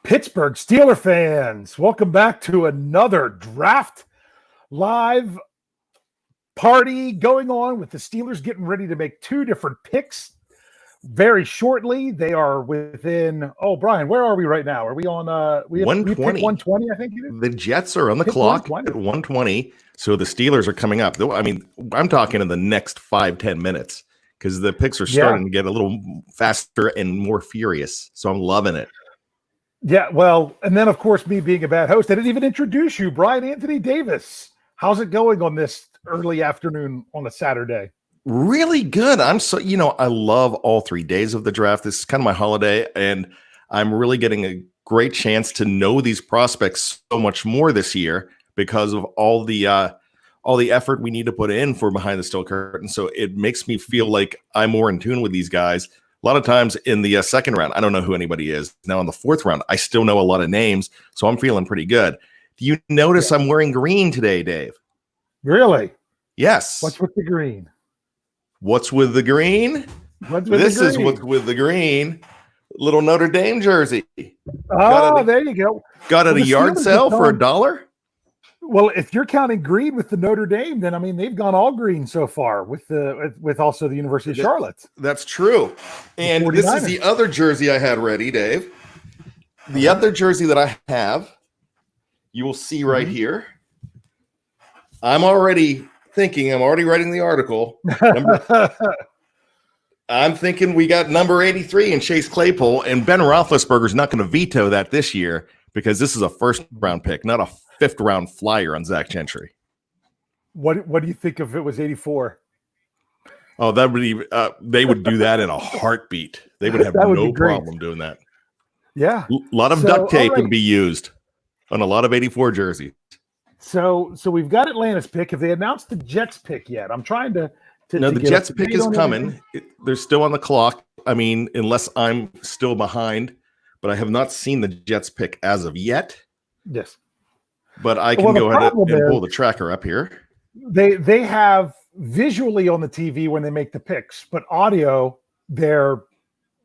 Pittsburgh Steelers fans, welcome back to another draft live party going on with the Steelers getting ready to make two different picks very shortly. They are within, Bryan, where are we right now? Are we on we 120? 120, I think it is. The Jets are on the clock 120. At 120, so the Steelers are coming up. I mean, I'm talking in the next 5-10 minutes because the picks are starting to get a little faster and more furious. So I'm loving it. Yeah, well, and then, of course, me being a bad host, I didn't even introduce you, Bryan Anthony Davis. How's it going on this early afternoon on a Saturday? Really good. I'm so, I love all 3 days of the draft. This is kind of my holiday, and I'm really getting a great chance to know these prospects so much more this year because of all the effort we need to put in for Behind the Steel Curtain. So it makes me feel like I'm more in tune with these guys. A lot of times in the second round, I don't know who anybody is. Now in the fourth round, I still know a lot of names, so I'm feeling pretty good. Do you notice I'm wearing green today, Dave? Really? Yes. What's with the green? What's with the green? This is what's with the green. Little Notre Dame jersey. Oh, there you go. Got it at a yard sale for $1. Well, if you're counting green with the Notre Dame, then I mean they've gone all green so far with also the University of Charlotte. That's true. And this is the other jersey I had ready, Dave. The other jersey that I have, you will see right here. I'm already writing the article. I'm thinking we got number 83 in Chase Claypool, and Ben Roethlisberger's not going to veto that this year because this is a first-round pick, not a fifth-round flyer on Zach Gentry. What do you think if it was 84? Oh, that would be, they would do that in a heartbeat. They would have no problem doing that. Yeah. A lot of duct tape would be used on a lot of 84 jerseys. So we've got Atlanta's pick. Have they announced the Jets pick yet? I'm trying to no, the Jets pick is coming. They're still on the clock. I mean, unless I'm still behind, but I have not seen the Jets pick as of yet. Yes. But I can go ahead and pull the tracker up here. They have visually on the TV when they make the picks, but audio, they're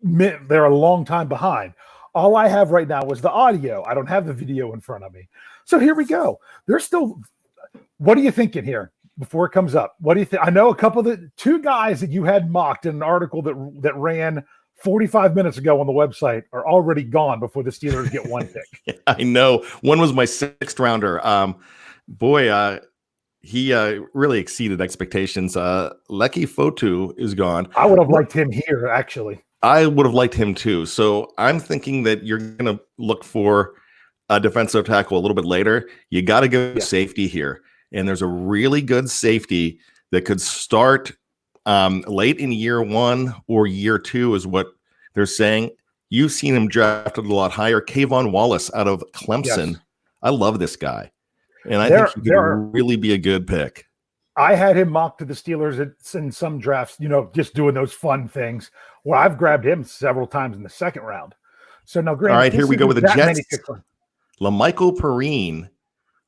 a long time behind. All I have right now was the audio. I don't have the video in front of me. So here we go. They're still. What are you thinking here before it comes up? What do you think? I know a couple of the two guys that you had mocked in an article that ran 45 minutes ago on the website are already gone before the Steelers get one pick. I know. One was my sixth rounder. He really exceeded expectations. Leki Fotu is gone. I would have liked him here, actually. I would have liked him too. So I'm thinking that you're going to look for a defensive tackle a little bit later. You got to go safety here. And there's a really good safety that could start late in year one or year two is what they're saying. You've seen him drafted a lot higher. Kayvon Wallace out of Clemson. Yes. I love this guy. And I think he could really be a good pick. I had him mocked to the Steelers in some drafts, just doing those fun things. Well, I've grabbed him several times in the second round. So now, Grant, all right, here we go with the Jets. Lamichael Perrine,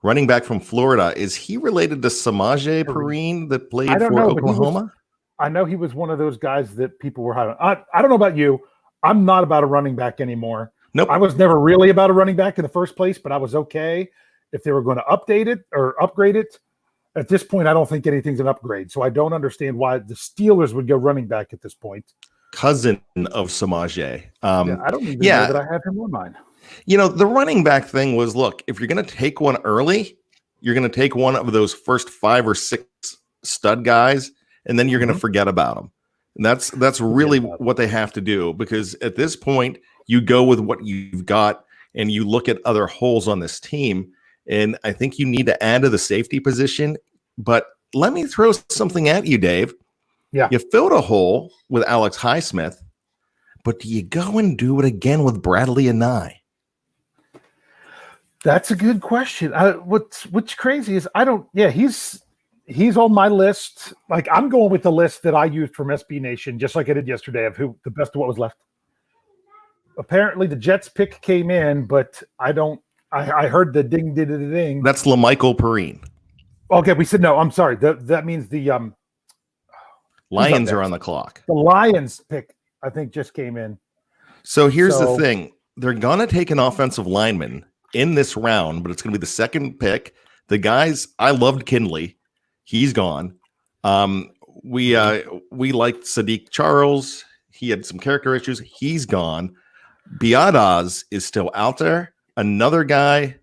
running back from Florida. Is he related to Samaje Perrine that played for Oklahoma? I know he was one of those guys that people were high on. I don't know about you. I'm not about a running back anymore. Nope. I was never really about a running back in the first place, but I was okay if they were going to update it or upgrade it. At this point, I don't think anything's an upgrade. So I don't understand why the Steelers would go running back at this point. Cousin of Samaje. I don't even know that I have him on mine. The running back thing was, look, if you're going to take one early, you're going to take one of those first 5 or 6 stud guys, and then you're going to forget about them. And that's really what they have to do, because at this point, you go with what you've got and you look at other holes on this team. And I think you need to add to the safety position. But let me throw something at you, Dave. Yeah. You filled a hole with Alex Highsmith, but do you go and do it again with Bradley Anae? That's a good question. What's crazy is he's on my list. Like, I'm going with the list that I used from SB Nation, just like I did yesterday, of who the best of what was left. Apparently the Jets pick came in, but I heard the ding. That's Lamichael Perrine. Okay, we said no. I'm sorry. That means the Lions are on the clock. The Lions pick, I think, just came in. So here's the thing. they're gonna take an offensive lineman in this round, but it's gonna be the second pick. The guys, I loved Kindley. He's gone. We liked Sadiq Charles. He had some character issues. He's gone. Biadasz is still out there. Another guy,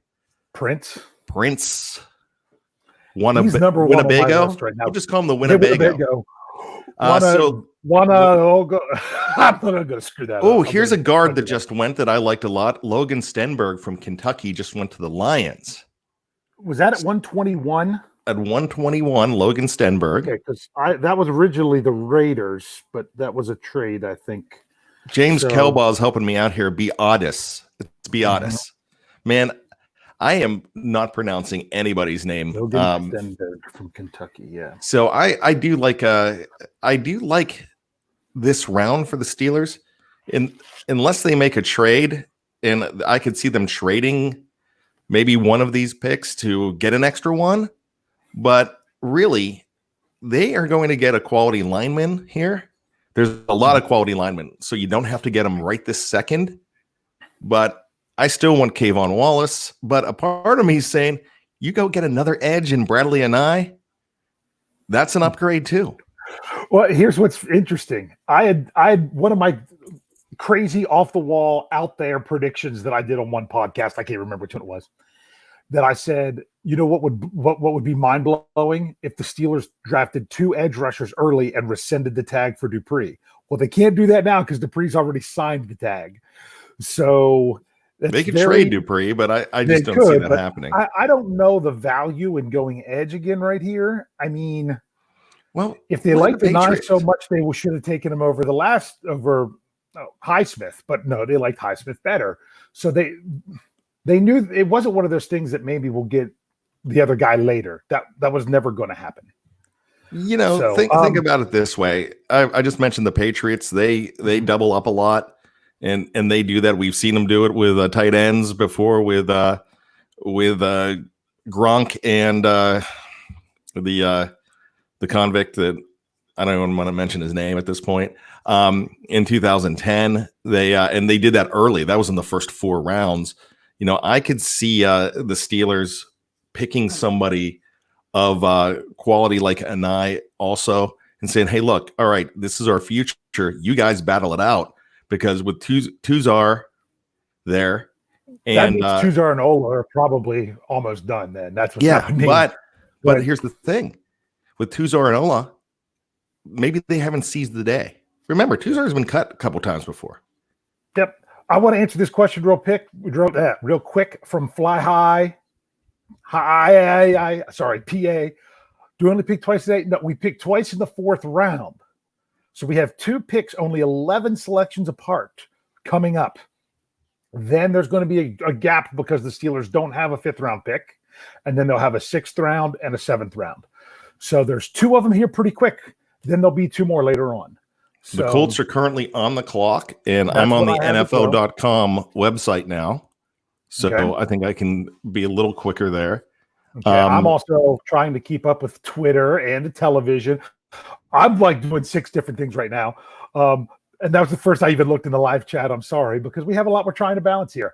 Prince. He's number one Winnebago. On my list right now. We'll just call him the Winnebago. I'm not going to screw that up. Oh, here's a guard that just went that I liked a lot. Logan Stenberg from Kentucky just went to the Lions. Was that at 121? At 121, Logan Stenberg. Okay, because that was originally the Raiders, but that was a trade, I think. James Kelbaugh is helping me out here. Biadasz. It's Biadasz. Mm-hmm. Man, I am not pronouncing anybody's name. Logan Stenberg from Kentucky, yeah. So I do like this round for the Steelers, unless they make a trade, and I could see them trading maybe one of these picks to get an extra one. But really, they are going to get a quality lineman here. There's a lot of quality linemen, so you don't have to get them right this second. But I still want Kayvon Wallace. But a part of me is saying, you go get another edge in Bradley and I. That's an upgrade too. Well, here's what's interesting. I had one of my crazy off the wall out there predictions that I did on one podcast. I can't remember which one it was. That I said, you know what would be mind blowing if the Steelers drafted 2 edge rushers early and rescinded the tag for Dupree. Well, they can't do that now because Dupree's already signed the tag. So they could trade Dupree, but I just don't see that happening. I don't know the value in going edge again right here. I mean, well, if they like the nine so much, they should have taken him over Highsmith. But no, they liked Highsmith better. So they knew it wasn't one of those things that maybe we'll get the other guy later. That was never going to happen. You know, think about it this way. I just mentioned the Patriots. They double up a lot, and they do that. We've seen them do it with tight ends before with Gronk and the convict that I don't even want to mention his name at this point. In 2010, they did that early. That was in the first 4 rounds. You know, I could see the Steelers picking somebody of quality like Anai also and saying, hey, look, all right, this is our future. You guys battle it out, because with Tuzar there and Tuzar and Ola are probably almost done then. That's what's happening. But here's the thing. With Tuzar and Ola, maybe they haven't seized the day. Remember, Tuzar has been cut a couple times before. Yep. I want to answer this question real quick from Fly High. PA. Do we only pick twice today? No, we picked twice in the 4th round. So we have 2 picks, only 11 selections apart coming up. Then there's going to be a gap because the Steelers don't have a 5th round pick. And then they'll have a 6th round and a 7th round. So there's 2 of them here pretty quick. Then there'll be 2 more later on. So, the Colts are currently on the clock, and I'm on the NFL.com website now. So I think I can be a little quicker there. Okay. I'm also trying to keep up with Twitter and the television. I'm like doing 6 different things right now. And that was the first I even looked in the live chat. I'm sorry, because we have a lot we're trying to balance here.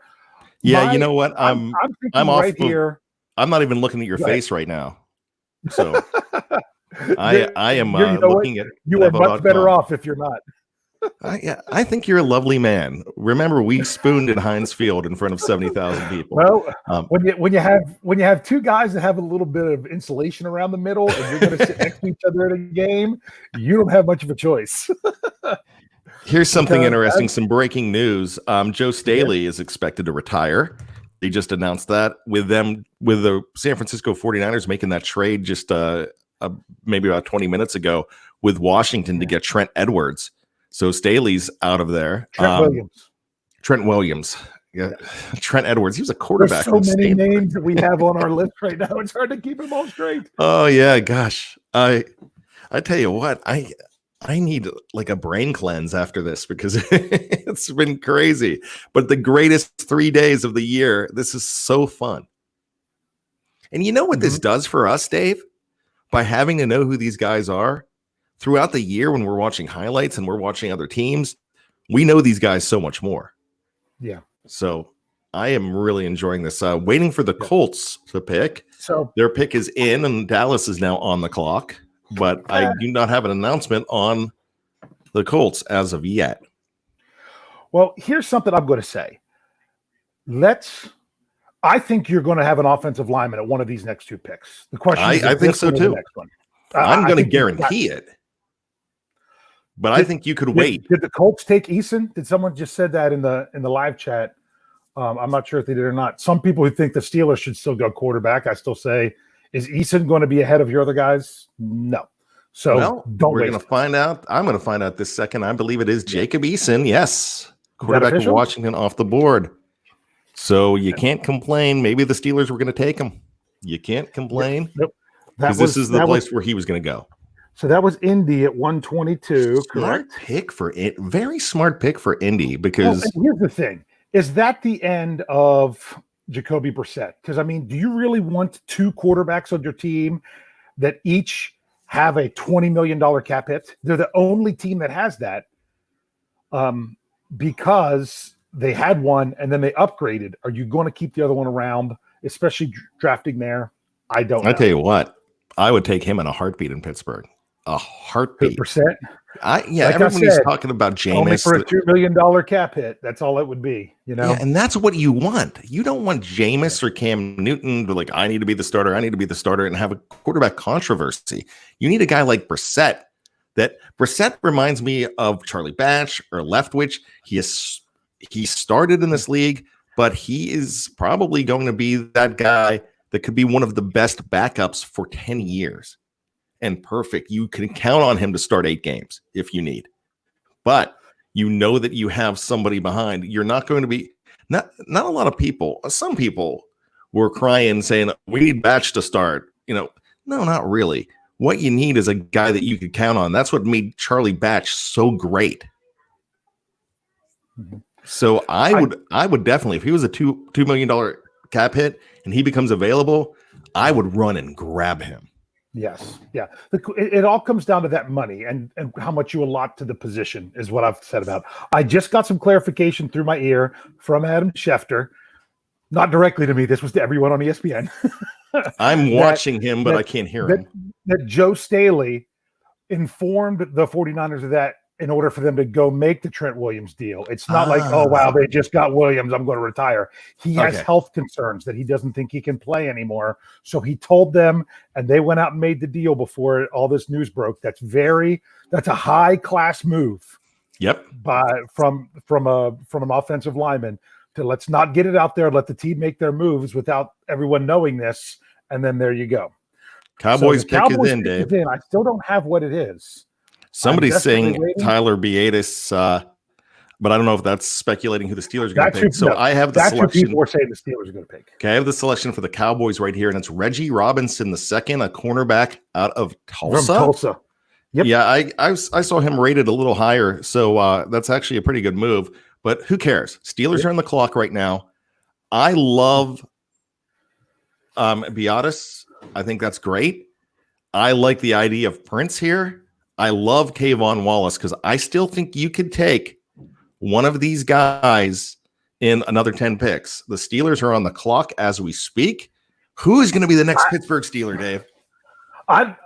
Yeah, you know what? I'm off right here. I'm not even looking at your face right now. So I am looking at. You are much better off if you're not. I think you're a lovely man. Remember, we spooned in Heinz Field in front of 70,000 people. Well, when you have 2 guys that have a little bit of insulation around the middle, and you're going to sit next to each other in a game, you don't have much of a choice. Here's something interesting. Some breaking news. Joe Staley is expected to retire. They just announced that with the San Francisco 49ers making that trade just maybe about 20 minutes ago with Washington to get Trent Edwards. So Staley's out of there. Trent Williams. Yeah. Trent Edwards. He was a quarterback. There's so many names that we have on our list right now. It's hard to keep them all straight. Oh yeah. Gosh. I tell you what, I need like a brain cleanse after this, because it's been crazy. But the greatest 3 days of the year, this is so fun. And you know what this does for us, Dave? By having to know who these guys are throughout the year, when we're watching highlights and we're watching other teams, we know these guys so much more. Yeah. So I am really enjoying this. Waiting for the Colts to pick. So their pick is in, and Dallas is now on the clock. But I do not have an announcement on the Colts as of yet. Well, here's something I'm going to say. I think you're going to have an offensive lineman at one of these next two picks. The question is, I think so too. I'm going to guarantee it. But I think you could wait. Did the Colts take Eason? Did someone just said that in the live chat? I'm not sure if they did or not. Some people who think the Steelers should still go quarterback, I still say, is Eason going to be ahead of your other guys? No. So we're going to find out. I'm going to find out this second. I believe it is Jacob Eason. Yes. Quarterback of Washington off the board. So you can't complain. Maybe the Steelers were going to take him. You can't complain. Nope. Because this is the place where he was going to go. So that was Indy at 122. Smart pick for it. Very smart pick for Indy because here's the thing. Is that the end of Jacoby Brissett? Because, I mean, do you really want two quarterbacks on your team that each have a $20 million cap hit? They're the only team that has that because they had one and then they upgraded. Are you going to keep the other one around, especially drafting there? I don't know. I tell you what, I would take him in a heartbeat in Pittsburgh. A heartbeat. Percent. Everybody's talking about Jameis. Only for a $2 million cap hit. That's all it would be, Yeah, and that's what you want. You don't want Jameis or Cam Newton to I need to be the starter. I need to be the starter and have a quarterback controversy. You need a guy like Brissett. Brissett reminds me of Charlie Batch or Leftwich. He started in this league, but he is probably going to be that guy that could be one of the best backups for 10 years. And perfect. You can count on him to start 8 games if you need. But you know that you have somebody behind. You're not going to be not a lot of people. Some people were crying saying we need Batch to start. No, not really. What you need is a guy that you could count on. That's what made Charlie Batch so great. Mm-hmm. So I would definitely, if he was a $2 million cap hit and he becomes available, I would run and grab him. Yes. Yeah. It all comes down to that money and how much you allot to the position is what I've said about. I just got some clarification through my ear from Adam Schefter, not directly to me. This was to everyone on ESPN. I'm watching him, but I can't hear him. That Joe Staley informed the 49ers of that in order for them to go make the Trent Williams deal. It's not like, oh, wow, they just got Williams, I'm going to retire. He has health concerns that he doesn't think he can play anymore. So he told them, and they went out and made the deal before all this news broke. That's a high class move. Yep. From an offensive lineman to let's not get it out there, let the team make their moves without everyone knowing this, and then there you go. Cowboys pick is in, Dave. I still don't have what it is. Somebody's saying Tyler Biadasz, but I don't know if that's speculating who the Steelers are going to pick. So I have the selection. That's who people are saying the Steelers are going to pick. Okay, I have the selection for the Cowboys right here, and it's Reggie Robinson II, a cornerback out of Tulsa. From Tulsa. Yep. Yeah, I saw him rated a little higher, so that's actually a pretty good move. But who cares? Steelers are on the clock right now. I love Biadasz. I think that's great. I like the idea of Prince here. I love Kayvon Wallace because I still think you could take one of these guys in another 10 picks. The Steelers are on the clock as we speak. Who is going to be the next Pittsburgh Steeler, Dave? I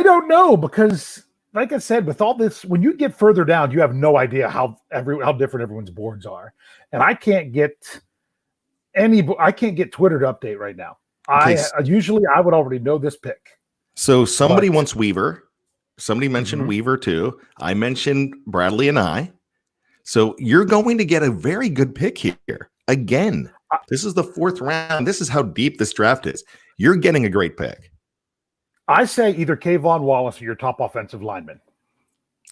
don't know because, like I said, with all this, when you get further down, you have no idea how different everyone's boards are, and I can't get Twitter to update right now. Usually I would already know this pick. So somebody wants Weaver. Somebody mentioned Weaver too. I mentioned Bradley and I. So you're going to get a very good pick here. Again, this is the 4th round. This is how deep this draft is. You're getting a great pick. I say either Kayvon Wallace or your top offensive lineman.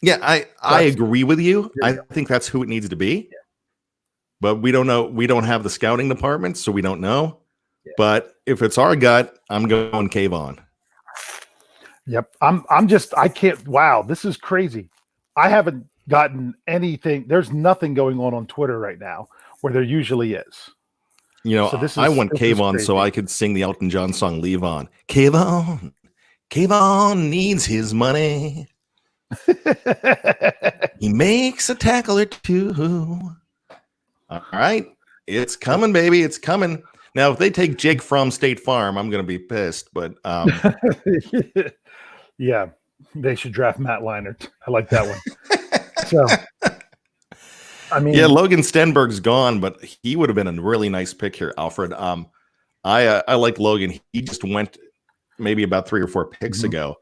Yeah, I agree with you. I think that's who it needs to be. Yeah. But we don't know. We don't have the scouting department, so we don't know. Yeah. But if it's our gut, I'm going Kayvon. Yep. I can't. Wow. This is crazy. I haven't gotten anything. There's nothing going on Twitter right now where there usually is. I want Kayvon so I could sing the Elton John song Leave On. Kayvon needs his money. He makes a tackle or two. All right. It's coming, baby. It's coming. Now, if they take Jake from State Farm, I'm going to be pissed. But yeah, they should draft Matt Leinart. I like that one. So, I mean, yeah, Logan Stenberg's gone, but he would have been a really nice pick here, Alfred. I like Logan. He just went maybe about 3 or 4 picks ago.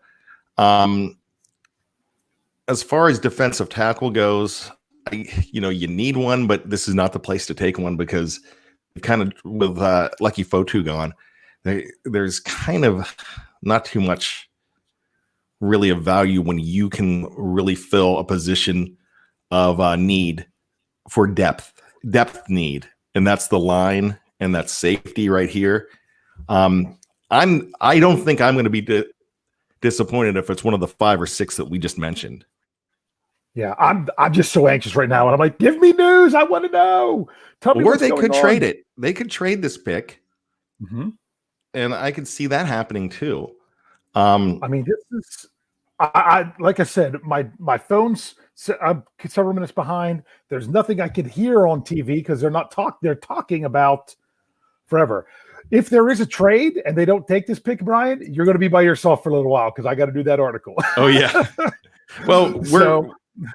As far as defensive tackle goes, you need one, but this is not the place to take one because kind of with Lucky Fotu gone, there's kind of not too much really of value when you can really fill a position of need for depth need, and that's the line and that's safety right here. I don't think I'm going to be disappointed if it's one of the 5 or 6 that we just mentioned. Yeah, I'm just so anxious right now, and I'm like, give me news. I want to know. Tell me or what's they going could on. trade it. They could trade this pick, and I could see that happening too. I mean, this is I like I said, my phone's I'm several minutes behind. There's nothing I can hear on TV because they're talking about forever. If there is a trade and they don't take this pick, Bryan, you're going to be by yourself for a little while because I got to do that article. Oh yeah. Well,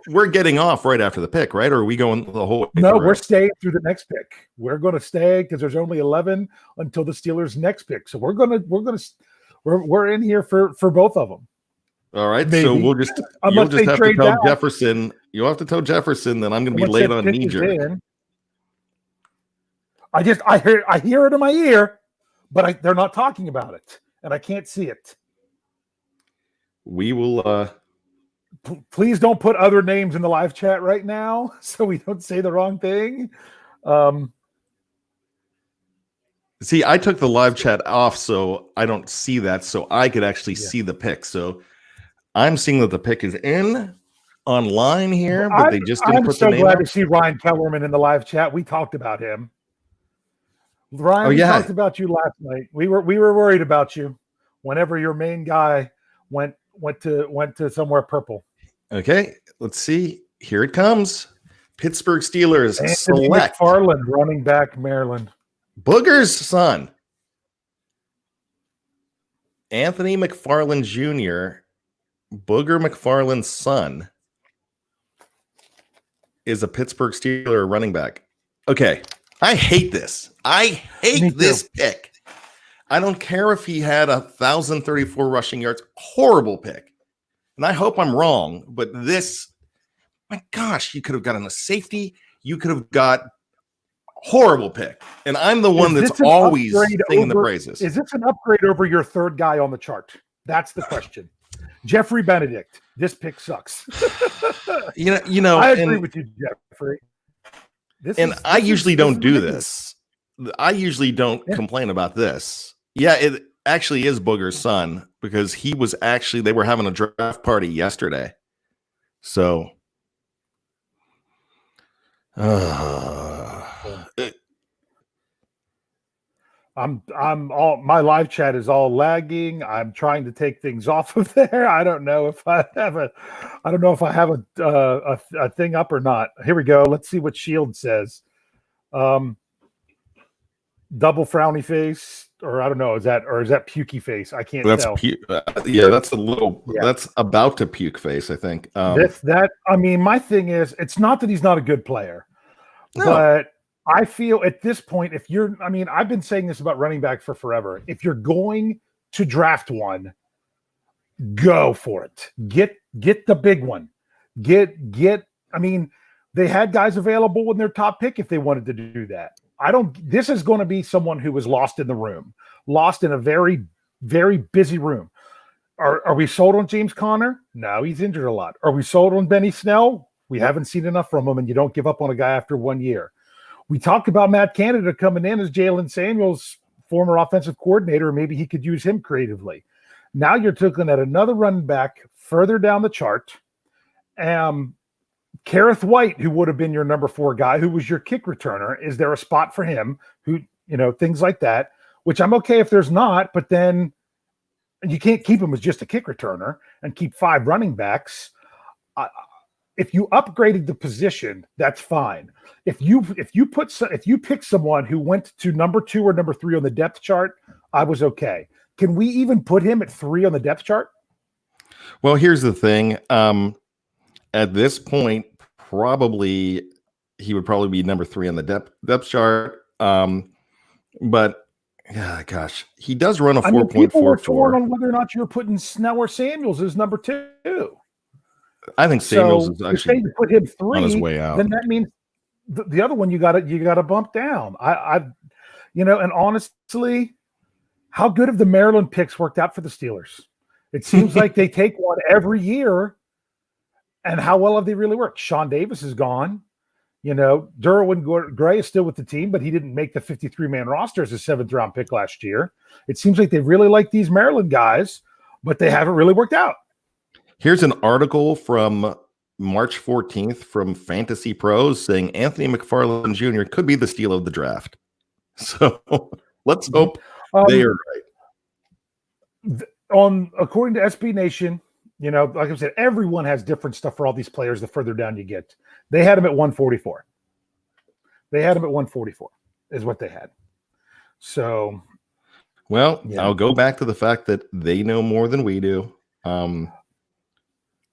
we're getting off right after the pick, right? Or are we going the whole way? No, we're staying through the next pick. We're going to stay because there's only 11 until the Steelers' next pick. So we're in here for both of them. All right. Maybe. So you'll just have to tell Jefferson. You'll have to tell Jefferson that I'm going to be late on knee jerk. I hear it in my ear, but they're not talking about it, and I can't see it. We will. Please don't put other names in the live chat right now, so we don't say the wrong thing. See, I took the live chat off, so I don't see that, so I could actually see the pick. So I'm seeing that the pick is in online here, but they just didn't put the name. I'm so glad to see Ryan Kellerman in the live chat. We talked about him. Ryan, we talked about you last night. We were worried about you whenever your main guy went to somewhere purple. Okay, let's see. Here it comes. Pittsburgh Steelers Anthony select McFarland, running back, Maryland. Booger's son. Anthony McFarland Jr., Booger McFarland's son, is a Pittsburgh Steeler running back. Okay, I hate this. I hate this pick. I don't care if he had 1,034 rushing yards. Horrible pick. And I hope I'm wrong, but this, my gosh, you could have gotten a safety. You could have got horrible pick. And I'm the one that's always singing the praises. Is this an upgrade over your third guy on the chart? That's the question. Jeffrey Benedict. This pick sucks. you know. I agree with you, Jeffrey. I usually don't do this. I usually don't complain about this. Yeah, it actually is Booger's son because they were having a draft party yesterday. So, my live chat is all lagging. I'm trying to take things off of there. I don't know if I have a thing up or not. Here we go. Let's see what Shield says. Double frowny face, or I don't know. Is that pukey face? I can't tell. That's a little. Yeah. That's about to puke face. I think. My thing is, it's not that he's not a good player, but I feel at this point, I've been saying this about running back for forever. If you're going to draft one, go for it. Get the big one. They had guys available in their top pick if they wanted to do that. This is going to be someone who was lost in the room, lost in a very, very busy room. Are we sold on James Conner? No, he's injured a lot. Are we sold on Benny Snell? We haven't seen enough from him, and you don't give up on a guy after 1 year. We talked about Matt Canada coming in as Jalen Samuels' former offensive coordinator. Maybe he could use him creatively. Now you're looking at another running back further down the chart. Kareth White, who would have been your number 4 guy, who was your kick returner. Is there a spot for him? Things like that, which I'm okay if there's not, but then you can't keep him as just a kick returner and keep 5 running backs. if you upgraded the position, that's fine. If you pick someone who went to number 2 or number 3 on the depth chart, I was okay. Can we even put him at 3 on the depth chart? Well, here's the thing. At this point, he would probably be number 3 on the depth chart. But yeah, gosh, he does run a 4.44. People were torn on whether or not you're putting Snell or Samuels as number 2. I think Samuels is actually to put him 3 on his way out. Then that means the other one you got to bump down. And honestly, how good have the Maryland picks worked out for the Steelers? It seems like they take one every year, and how well have they really worked? Sean Davis is gone. Derwin Gray is still with the team, but he didn't make the 53-man roster as a 7th-round pick last year. It seems like they really like these Maryland guys, but they haven't really worked out. Here's an article from March 14th from Fantasy Pros saying Anthony McFarland Jr. could be the steal of the draft. So let's hope they are right. According to SB Nation, like I said, everyone has different stuff for all these players the further down you get. They had him at 144. Is what they had. So, well, yeah. I'll go back to the fact that they know more than we do.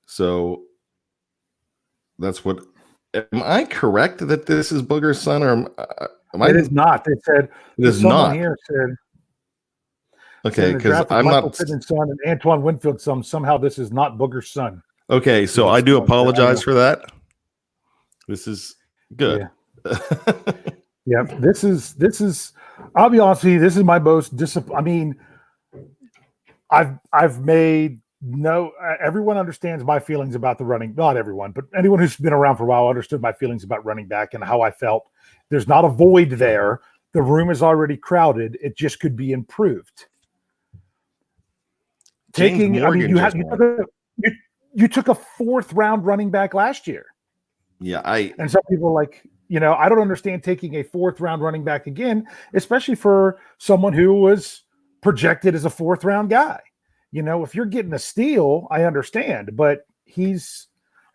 So that's what. Am I correct that this is Booger's son, or It is not. They said it is not. Here said. Okay, because I'm Michael not. Pittman's son and Antoine Winfield's son. Somehow this is not Booger's son. Okay, so I do apologize for that. This is good. Yeah. This is. I'll be honest with you. This is my most disappointing. I mean, I've made no. Everyone understands my feelings about the running. Not everyone, but anyone who's been around for a while understood my feelings about running back and how I felt. There's not a void there. The room is already crowded. It just could be improved. You took a 4th-round running back last year. Yeah, and some people are like, I don't understand taking a 4th-round running back again, especially for someone who was projected as a 4th-round guy. If you're getting a steal, I understand, but he's,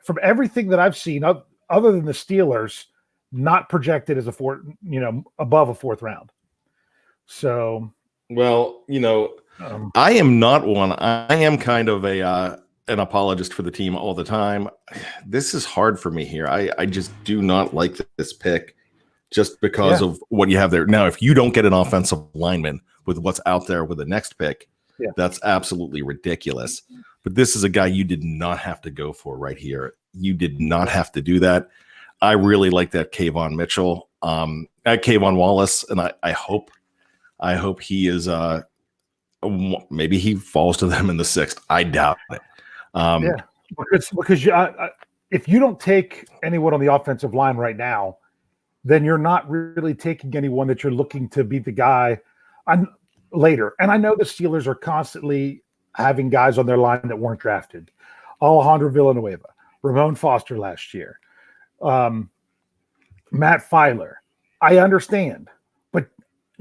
from everything that I've seen, other than the Steelers, not projected as above a 4th round. So, well, I am not one. I am kind of an apologist for the team all the time. This is hard for me here. I just do not like this pick just because of what you have there. Now, if you don't get an offensive lineman with what's out there with the next pick, that's absolutely ridiculous. But this is a guy you did not have to go for right here. You did not have to do that. I really like that Kayvon Mitchell, at Kayvon Wallace, and I hope he is maybe he falls to them in the 6th. I doubt it. Because if you don't take anyone on the offensive line right now, then you're not really taking anyone that you're looking to be the guy later. And I know the Steelers are constantly having guys on their line that weren't drafted. Alejandro Villanueva, Ramon Foster last year, Matt Filer. I understand.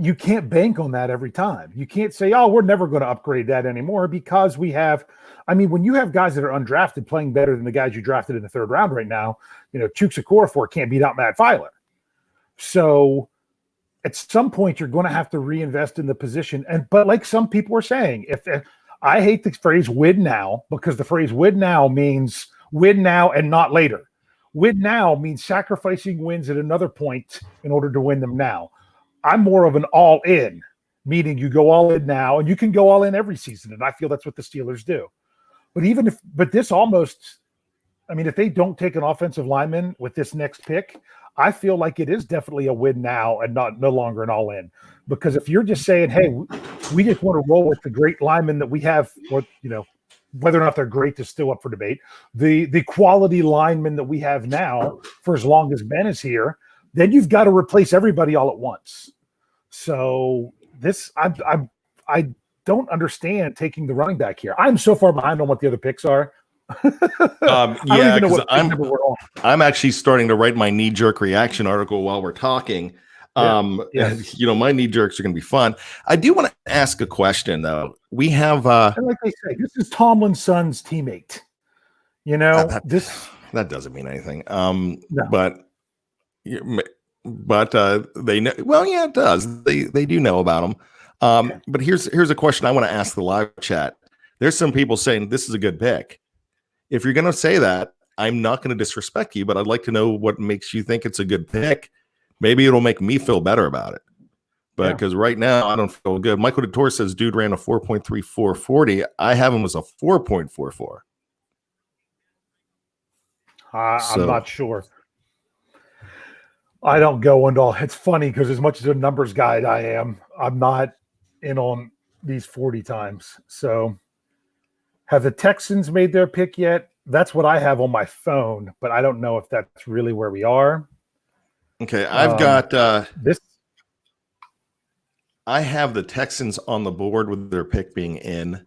You can't bank on that every time. You can't say, we're never going to upgrade that anymore, because when you have guys that are undrafted playing better than the guys you drafted in the 3rd round right now, Chuks Okorafor can't beat out Matt Filer. So at some point you're going to have to reinvest in the position. But like some people are saying, if I hate the phrase win now, because the phrase win now means win now and not later. Win now means sacrificing wins at another point in order to win them now. I'm more of an all-in, meaning you go all in now, and you can go all in every season, and I feel that's what the Steelers do. But if they don't take an offensive lineman with this next pick, I feel like it is definitely a win now and no longer an all-in. Because if you're just saying, hey, we just want to roll with the great linemen that we have, or whether or not they're great is still up for debate, the quality linemen that we have now for as long as Ben is here, then you've got to replace everybody all at once. So I don't understand taking the running back here. I'm so far behind on what the other picks are. Because I'm actually starting to write my knee-jerk reaction article while we're talking. My knee jerks are going to be fun. I do want to ask a question, though. We have, and like they say, this is Tomlin's son's teammate. that doesn't mean anything. No. But they know. Well, yeah, it does. They do know about him. But here's a question I want to ask the live chat. There's some people saying this is a good pick. If you're going to say that, I'm not going to disrespect you, but I'd like to know what makes you think it's a good pick. Maybe it'll make me feel better about it. But because right now I don't feel good. Michael DeTore says dude ran a 4.3440. I have him as a 4.44. I'm not sure. I don't go into all. It's funny because as much as a numbers guide I am, I'm not in on these 40 times. So have the Texans made their pick yet? That's what I have on my phone, but I don't know if that's really where we are. Okay, I've got this. I have the Texans on the board with their pick being in.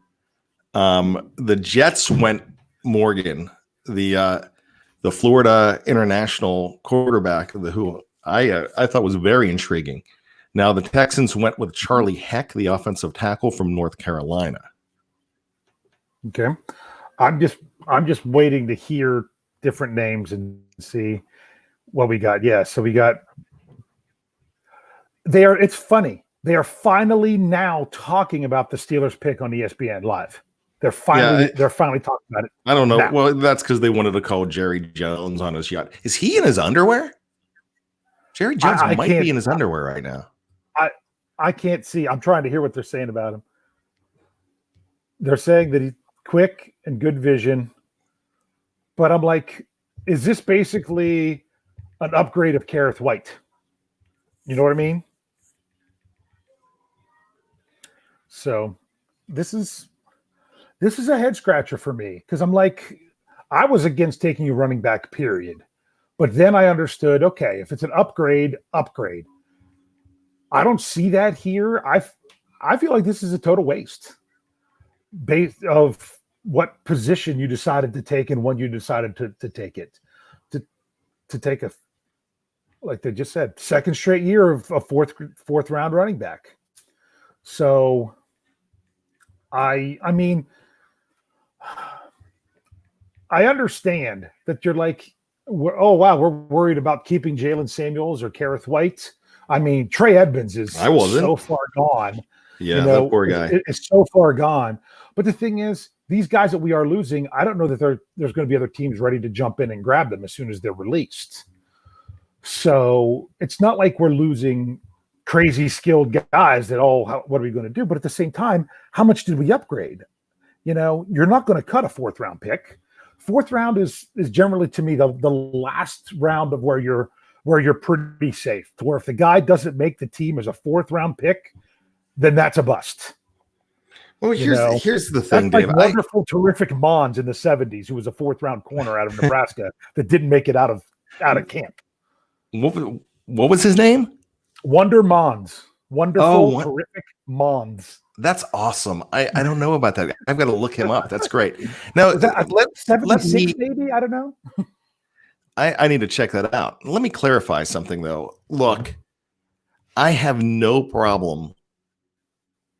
The Jets went Morgan, the Florida international quarterback, who I thought was very intriguing. Now the Texans went with Charlie Heck, the offensive tackle from North Carolina. Okay, I'm just waiting to hear different names and see what we got. Yeah, so we got. It's funny. They are finally now talking about the Steelers pick on ESPN Live. They're finally talking about it. I don't know. Now. Well, that's because they wanted to call Jerry Jones on his yacht. Is he in his underwear? Jerry Jones might be in his underwear right now. I can't see. I'm trying to hear what they're saying about him. They're saying that he's quick and good vision. But I'm like, is this basically an upgrade of Kareth White? You know what I mean? So this is a head scratcher for me because I'm like, I was against taking a running back, period. But then I understood, okay, if it's an upgrade. I don't see that here. I feel like this is a total waste based of what position you decided to take and when you decided to take it. To take a, like they just said, second straight year of a fourth round running back. So I mean, I understand that you're like, we're worried about keeping Jalen Samuels or Kareth White. I mean, Trey Edmonds is so far gone. Yeah, that poor guy. It's so far gone. But the thing is, these guys that we are losing, I don't know that there's going to be other teams ready to jump in and grab them as soon as they're released. So it's not like we're losing crazy skilled guys that, what are we going to do? But at the same time, how much did we upgrade? You know, you're not going to cut a fourth round pick. Fourth round is generally, to me, the last round of where you're pretty safe. To where if the guy doesn't make the team as a fourth round pick, then that's a bust. Well, here's the thing, that's Dave. Like wonderful, terrific Mons in the 70s, who was a fourth round corner out of Nebraska that didn't make it out of camp. What was his name? Wonder Mons. Wonderful, terrific Mons. That's awesome. I don't know about that. I've got to look him up. That's great. Now, let me, maybe? I don't know. I need to check that out. Let me clarify something, though. Look, I have no problem.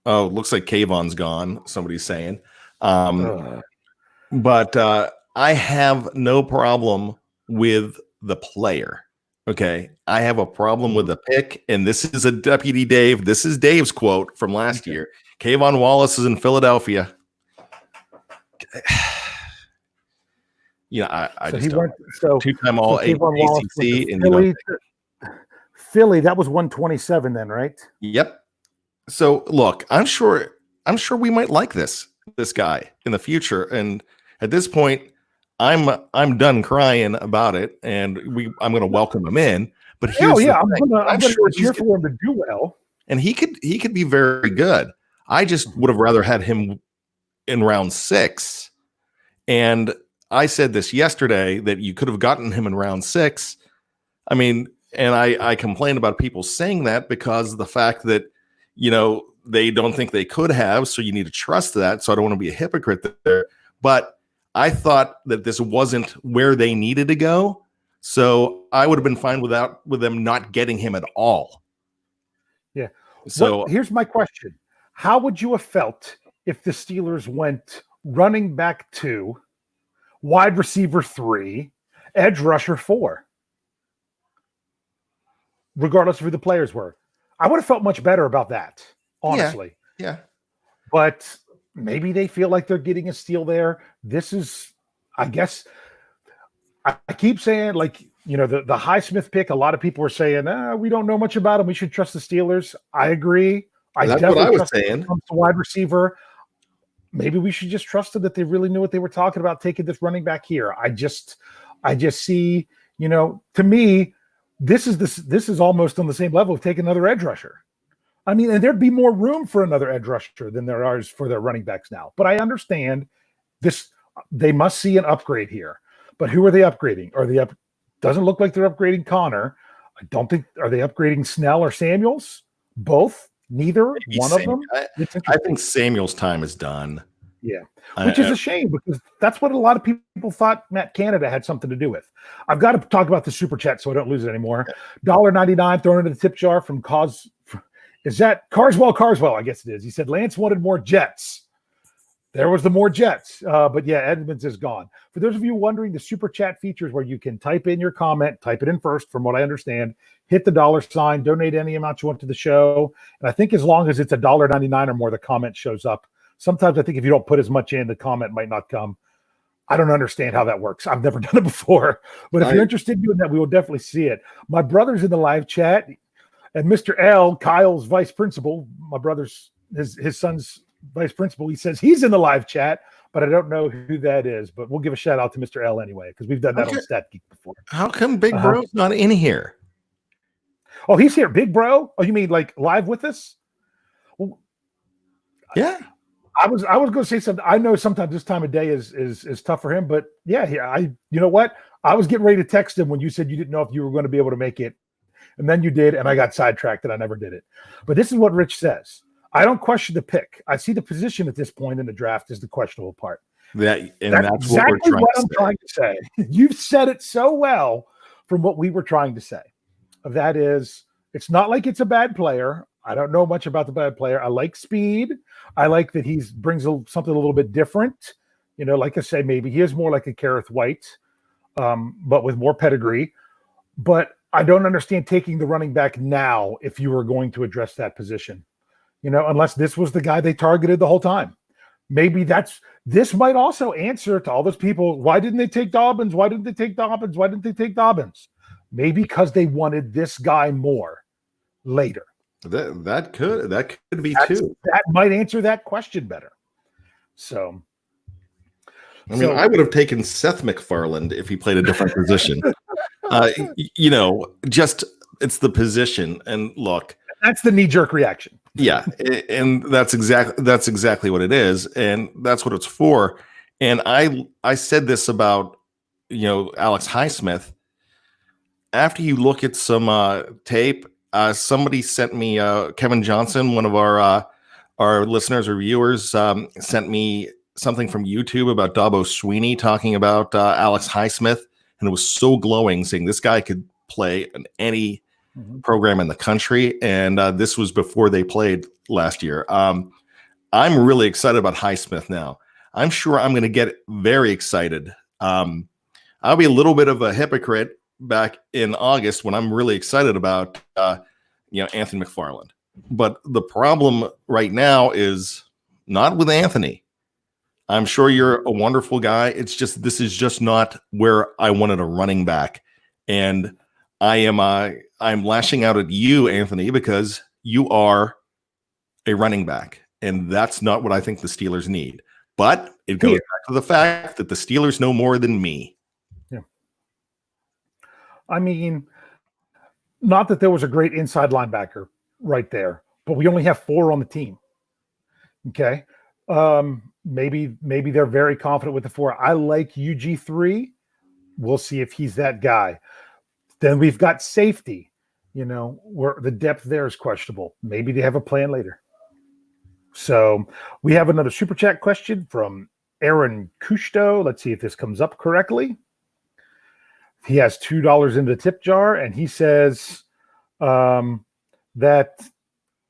Oh, looks like Kayvon's gone. Somebody's saying. But I have no problem with the player. Okay. I have a problem with the pick. And this is a Deputy Dave. This is Dave's quote from last year. Kayvon Wallace is in Philadelphia. I just don't. Two-time all ACC and Philly, that was 127 then, right? Yep. So look, I'm sure we might like this guy in the future. And at this point, I'm done crying about it, and I'm going to welcome him in. But here's I'm sure cheer for him to do well, and he could be very good. I just would have rather had him in round 6. And I said this yesterday that you could have gotten him in round 6. I mean, and I complained about people saying that because of the fact that, they don't think they could have. So you need to trust that. So I don't want to be a hypocrite there. But I thought that this wasn't where they needed to go. So I would have been fine with them not getting him at all. Yeah. So here's my question. How would you have felt if the Steelers went running back 2, wide receiver 3, edge rusher 4, regardless of who the players were. I would have felt much better about that, honestly. Yeah. But maybe they feel like they're getting a steal there. This is, I guess, I keep saying, like, you know, the Highsmith pick, a lot of people are saying, we don't know much about him. We should trust the Steelers. I agree. That's what I was saying. When it comes to wide receiver. Maybe we should just trust them that they really knew what they were talking about taking this running back here. I just see, you know, to me, this is almost on the same level of taking another edge rusher. I mean, and there'd be more room for another edge rusher than there is for their running backs now. But I understand this. They must see an upgrade here. But who are they upgrading? Doesn't look like they're upgrading Connor. I don't think, are they upgrading Snell or Samuels? Both? Neither? Maybe one of them? I think Samuel's time is done. Yeah, which is a shame because that's what a lot of people thought Matt Canada had something to do with. I've got to talk about the super chat so I don't lose it anymore. $1.99 thrown into the tip jar from is that Carswell? I guess it is. He said Lance wanted more Jets. There was the more Jets. But yeah, Edmonds is gone. For those of you wondering, the super chat features where you can type in your comment, type it in first, from what I understand, hit the $, donate any amount you want to the show. And I think as long as it's $1.99 or more, the comment shows up. Sometimes I think if you don't put as much in, the comment might not come. I don't understand how that works. I've never done it before. But if you're interested in doing that, we will definitely see it. My brother's in the live chat. And Mr. L, Kyle's vice principal, my brother's, his son's vice principal, he says he's in the live chat, but I don't know who that is. But we'll give a shout out to Mr. L anyway, because we've done that on Stat Geek before. How come Big Bro's not in here? Oh, he's here. Big Bro? Oh, you mean like live with us? Well, yeah. I was going to say something. I know sometimes this time of day is tough for him, but yeah, you know what? I was getting ready to text him when you said you didn't know if you were going to be able to make it. And then you did, and I got sidetracked and I never did it. But this is what Rich says. I don't question the pick. I see the position at this point in the draft is the questionable part. That's exactly what I'm trying to say. You've said it so well from what we were trying to say. That is, it's not like it's a bad player. I don't know much about the bad player. I like speed. I like that he brings something a little bit different. You know, like I say, maybe he is more like a Kareth White, but with more pedigree. But I don't understand taking the running back now if you were going to address that position. You know, unless this was the guy they targeted the whole time. Maybe this might also answer to all those people. Why didn't they take Dobbins? Why didn't they take Dobbins? Why didn't they take Dobbins? Maybe because they wanted this guy more later. That could be too. That might answer that question better. So, I would have taken Seth MacFarland if he played a different position. You know, just it's the position. And look, that's the knee-jerk reaction. Yeah, and that's exactly what it is, and that's what it's for. And I said this about, you know, Alex Highsmith. After you look at some tape, somebody sent me Kevin Johnson, one of our listeners or viewers, sent me something from YouTube about Dabo Sweeney talking about Alex Highsmith, and it was so glowing, saying this guy could play in any program in the country, and this was before they played last year. I'm really excited about Highsmith now. I'm sure I'm going to get very excited. I'll be a little bit of a hypocrite back in August when I'm really excited about Anthony McFarland. But the problem right now is not with Anthony. I'm sure you're a wonderful guy. It's just this is just not where I wanted a running back, and I'm lashing out at you, Anthony, because you are a running back, and that's not what I think the Steelers need. But it goes back to the fact that the Steelers know more than me. Yeah. I mean, not that there was a great inside linebacker right there, but we only have 4 on the team. Okay. Maybe they're very confident with the 4. I like UG3. We'll see if he's that guy. Then we've got safety, you know, where the depth there is questionable. Maybe they have a plan later. So we have another super chat question from Aaron Kushto. Let's see if this comes up correctly. He has $2 in the tip jar, and he says that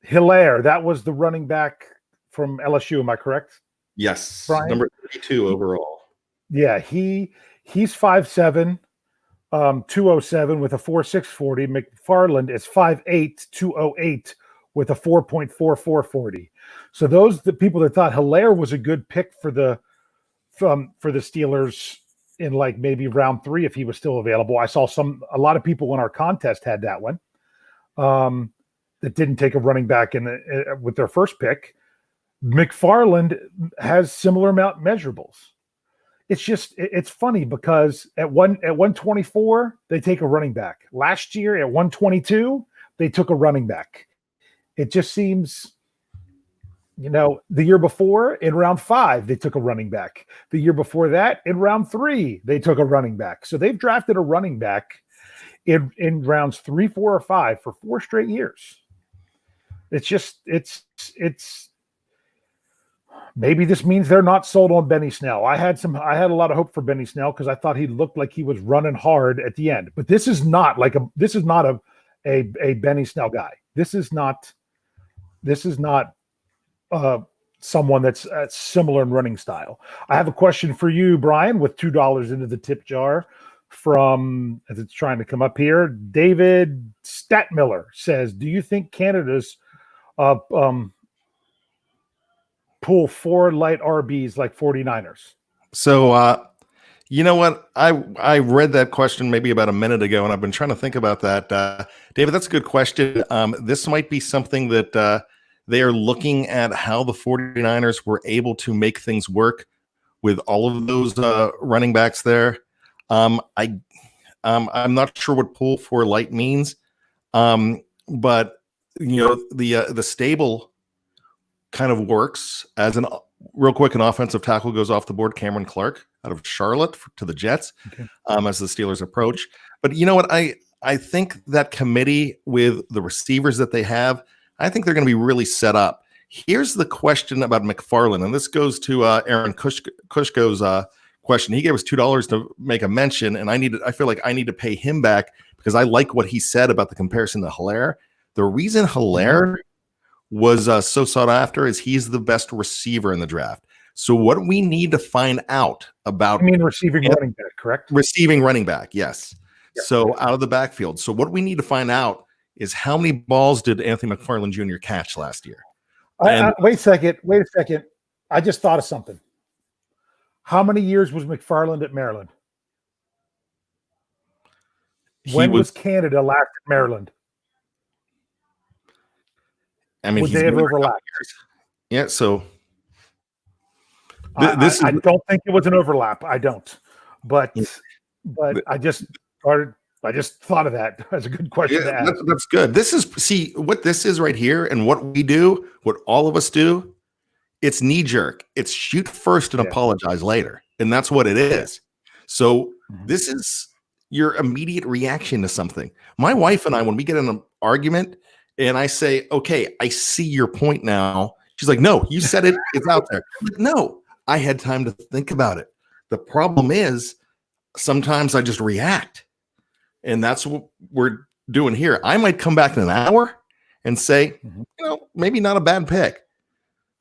Hilaire, that was the running back from LSU. Am I correct? Yes, Bryan? number 32 overall. Yeah, he's 5'7". 207 with a 4.640. McFarland is 5'8", 208 with a 4.4440. So those the people that thought Hilaire was a good pick for the Steelers in like maybe round 3 if he was still available. I saw a lot of people in our contest had that one. That didn't take a running back with their first pick. McFarland has similar amount measurables. It's funny because at 124 they take a running back. Last year at 122 they took a running back. It just seems, the year before in round 5 they took a running back. The year before that in round 3 they took a running back. So they've drafted a running back in rounds 3, 4, or 5 for 4 straight years. It's maybe this means they're not sold on Benny Snell. I had a lot of hope for Benny Snell because I thought he looked like he was running hard at the end. But this is not a Benny Snell guy. This is not someone that's similar in running style. I have a question for you, Bryan, with $2 into the tip jar from, as it's trying to come up here, David Statmiller says, do you think Canada's pull 4 light RBs like 49ers? So, you know what? I read that question maybe about a minute ago, and I've been trying to think about that. David, that's a good question. This might be something that they are looking at how the 49ers were able to make things work with all of those running backs there. I'm not sure what pull 4 light means, but the stable kind of works as an offensive tackle goes off the board. Cameron Clark out of Charlotte to the Jets, okay. As the Steelers approach. But you know what? I think that committee with the receivers that they have, I think they're going to be really set up. Here's the question about McFarland, and this goes to Aaron Kushko's question. He gave us $2 to make a mention, and I feel like I need to pay him back because I like what he said about the comparison to Hilaire. The reason Hilaire was so sought after is he's the best receiver in the draft. So what we need to find out about... I mean receiving running back, correct? Receiving running back, yes. Yeah. So out of the backfield. So what we need to find out is how many balls did Anthony McFarland Jr. catch last year? Wait a second. I just thought of something. How many years was McFarland at Maryland? When was Canada last at Maryland? I mean, would they have overlapped? Yeah, so I don't think it was an overlap. I don't, but I just thought of that as a good question to ask. That's good. What this is right here, and what we do, what all of us do. It's knee jerk. It's shoot first and apologize later, and that's what it is. So this is your immediate reaction to something. My wife and I, when we get in an argument. And I say, okay, I see your point now. She's like, no, you said it. It's out there. Like, no, I had time to think about it. The problem is sometimes I just react. And that's what we're doing here. I might come back in an hour and say, maybe not a bad pick.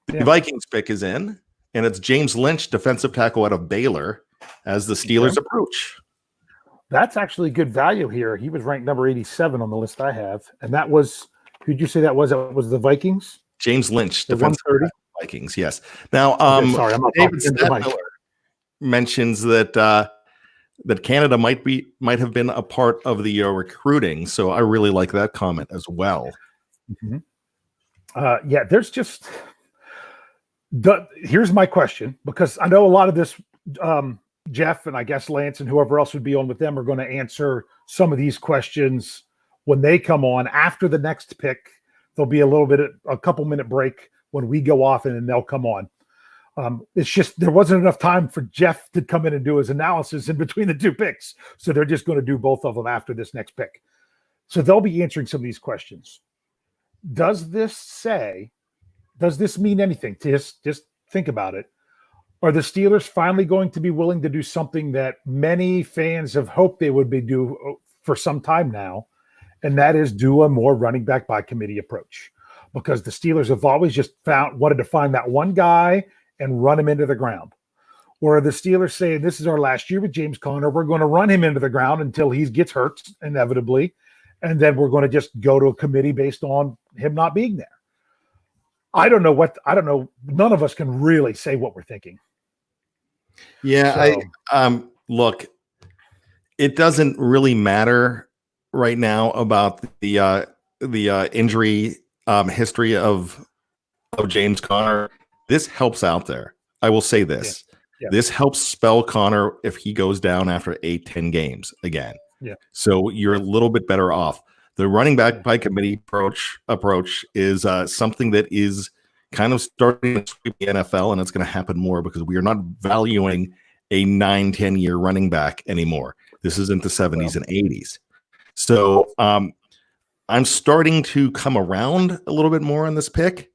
The Vikings pick is in, and it's James Lynch, defensive tackle out of Baylor, as the Steelers approach. That's actually good value here. He was ranked number 87 on the list I have. And that was... Who'd you say that was? That was the Vikings? James Lynch, defensive Vikings, yes. Now, sorry, I'm not David Statmiller mentions that Canada might have been a part of the recruiting. So I really like that comment as well. Mm-hmm. There's just here's my question, because I know a lot of this Jeff and I guess Lance and whoever else would be on with them are going to answer some of these questions when they come on after the next pick. There'll be a couple minute break when we go off, and then they'll come on. It's just there wasn't enough time for Jeff to come in and do his analysis in between the 2 picks. So they're just going to do both of them after this next pick. So they'll be answering some of these questions. Does this mean anything? Just think about it. Are the Steelers finally going to be willing to do something that many fans have hoped they would be do for some time now? And that is do a more running back by committee approach, because the Steelers have always just wanted to find that one guy and run him into the ground. Or are the Steelers saying this is our last year with James Conner? We're going to run him into the ground until he gets hurt inevitably. And then we're going to just go to a committee based on him not being there. I don't know. None of us can really say what we're thinking. Yeah. So, look, it doesn't really matter right now about the injury history of James Conner. This helps out there. I will say this. Yeah. This helps spell Conner if he goes down after 8-10 games again. Yeah. So you're a little bit better off. The running back by committee approach is something that is kind of starting to sweep the NFL, and it's going to happen more because we are not valuing a 9-10 year running back anymore. This isn't the 70s and 80s. So I'm starting to come around a little bit more on this pick.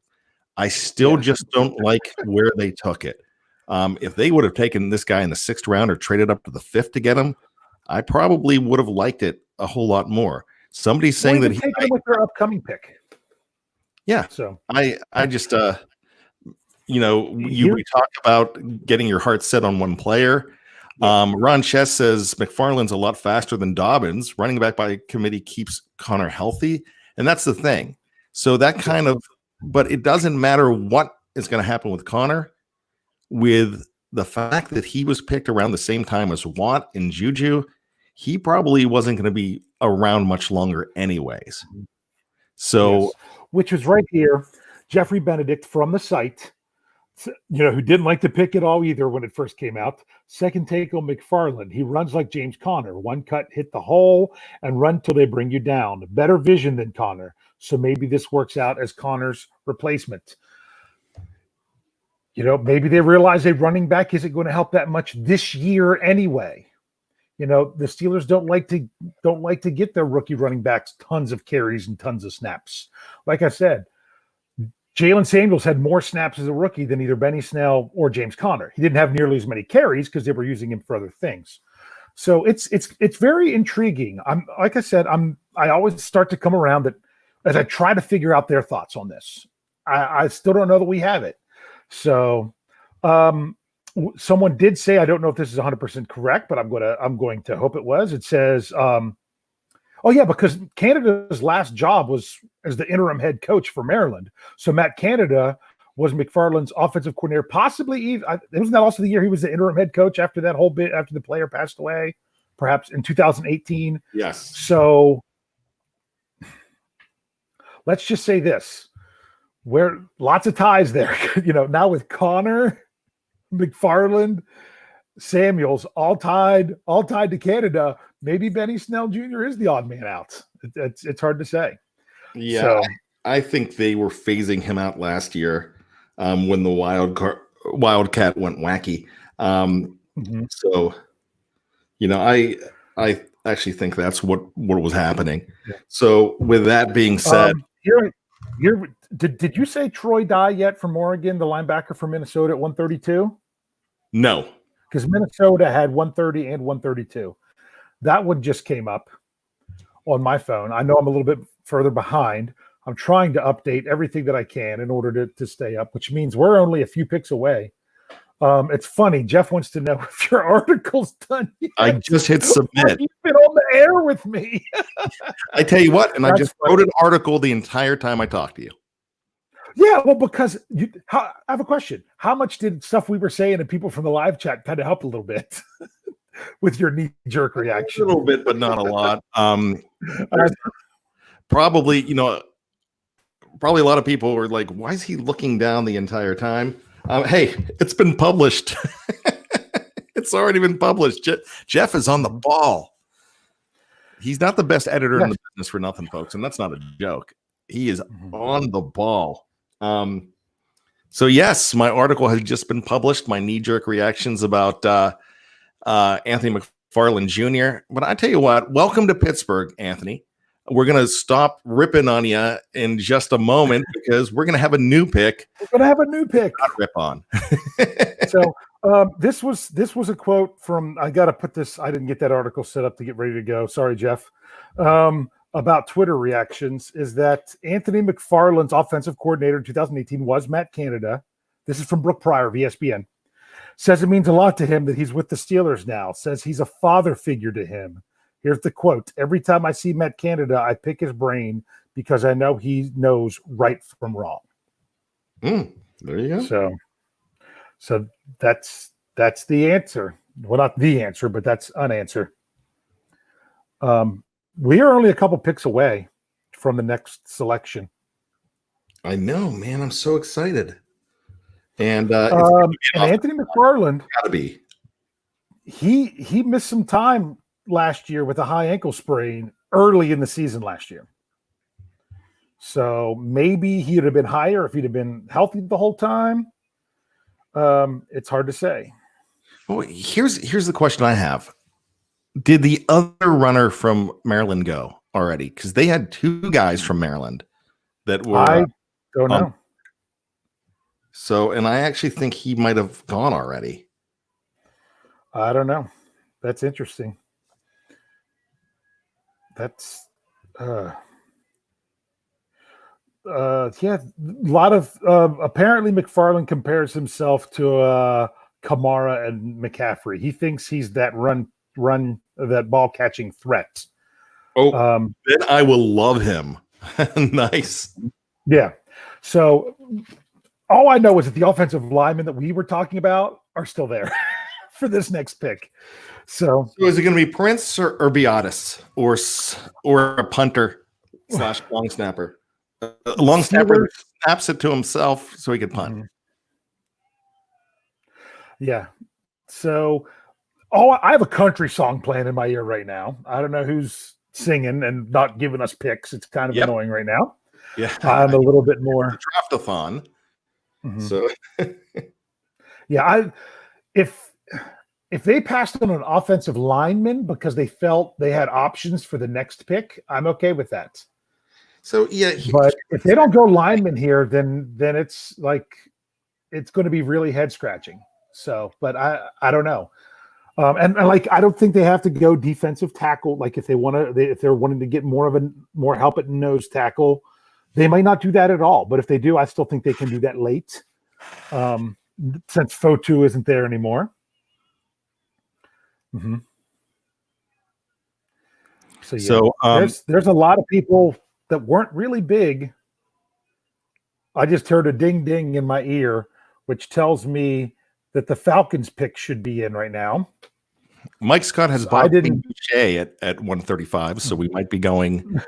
I still just don't like where they took it. If they would have taken this guy in the 6th round or traded up to the 5th to get him, I probably would have liked it a whole lot more. Somebody's saying that taking him with their upcoming pick. Yeah. So I just we talk about getting your heart set on one player. Ron Chess says McFarland's a lot faster than Dobbins. Running back by committee keeps Conner healthy, and that's the thing. So that kind of, but it doesn't matter what is going to happen with Conner. With the fact that he was picked around the same time as Watt and Juju, he probably wasn't going to be around much longer anyways. So, which was right here, Jeffrey Benedict from the site, who didn't like the pick at all either when it first came out. Second take on McFarland. He runs like James Conner. One cut, hit the hole, and run till they bring you down. Better vision than Conner. So maybe this works out as Conner's replacement. Maybe they realize a running back isn't going to help that much this year anyway. The Steelers don't like to get their rookie running backs tons of carries and tons of snaps. Like I said, Jalen Samuels had more snaps as a rookie than either Benny Snell or James Conner. He didn't have nearly as many carries because they were using him for other things. So it's very intriguing. I always start to come around that as I try to figure out their thoughts on this. I still don't know that we have it. So someone did say, I don't know if this is 100% correct, but I'm going to hope it was. It says, because Canada's last job was as the interim head coach for Maryland. So Matt Canada was McFarland's offensive coordinator, possibly even, wasn't that also the year he was the interim head coach after that whole bit, after the player passed away, perhaps in 2018? Yes. So let's just say this. Where lots of ties there, now with Conner, McFarland, Samuels, all tied to Canada. Maybe Benny Snell Jr. is the odd man out. It's hard to say. Yeah, so, I think they were phasing him out last year when the Wildcat went wacky. So, I actually think that's what was happening. Yeah. So, with that being said, Did you say Troy Dye yet from Oregon, the linebacker from Minnesota at 132? No. Because Minnesota had 130 and 132. That one just came up on my phone. I know I'm a little bit further behind. I'm trying to update everything that I can in order to stay up, which means we're only a few picks away. It's funny. Jeff wants to know if your article's done yet. I just hit submit. You've been on the air with me. I tell you what, and I just wrote an article the entire time I talked to you. Yeah, well, because I have a question. How much did stuff we were saying and people from the live chat kind of help a little bit with your knee-jerk reaction? A little bit, but not a lot. Probably a lot of people were like, why is he looking down the entire time? Hey, it's been published. It's already been published. Jeff is on the ball. He's not the best editor in the business for nothing, folks, and that's not a joke. He is on the ball. So yes, my article has just been published. My knee-jerk reactions about Anthony McFarland Jr. But I tell you what, welcome to Pittsburgh, Anthony. We're going to stop ripping on you in just a moment because we're going to have a new pick. We're going to have a new pick. Not rip on. So this was a quote from, I got to put this, I didn't get that article set up to get ready to go. Sorry, Jeff. About Twitter reactions is that Anthony McFarland's offensive coordinator in 2018 was Matt Canada. This is from Brooke Pryor of ESPN. Says it means a lot to him that he's with the Steelers now. Says he's a father figure to him. Here's the quote. Every time I see Matt Canada, I pick his brain because I know he knows right from wrong. There you go. So that's the answer. Well, not the answer, but that's an answer. We are only a couple picks away from the next selection. I know, man. I'm so excited. And Anthony McFarland, gotta be. He missed some time last year with a high ankle sprain early in the season last year. So maybe he'd have been higher if he'd have been healthy the whole time. It's hard to say. Well, here's the question I have. Did the other runner from Maryland go already? Because they had two guys from Maryland that were. I don't know. So, and I actually think he might have gone already. I don't know. That's interesting. That's a lot of apparently McFarland compares himself to Kamara and McCaffrey. He thinks he's that run that ball catching threat. Then I will love him. Nice. Yeah. So all I know is that the offensive linemen that we were talking about are still there for this next pick. So is it going to be Prince or Beatis or a punter / long snapper? Long snapper snaps it to himself so he can punt. Yeah. So I have a country song playing in my ear right now. I don't know who's singing and not giving us picks. It's kind of annoying right now. Yeah. I'm a little bit more draft-a-thon. So yeah, if they passed on an offensive lineman because they felt they had options for the next pick, I'm okay with that. So yeah, but if they don't go lineman here, then it's like it's going to be really head scratching. So, but I don't know, and like I don't think they have to go defensive tackle. Like if they're wanting to get more help at nose tackle, they might not do that at all. But if they do, I still think they can do that late, since Fotu isn't there anymore. So there's a lot of people that weren't really big. I just heard a ding ding in my ear, which tells me that the Falcons pick should be in right now. Mike Scott has bought Boucher at 135, so we might be going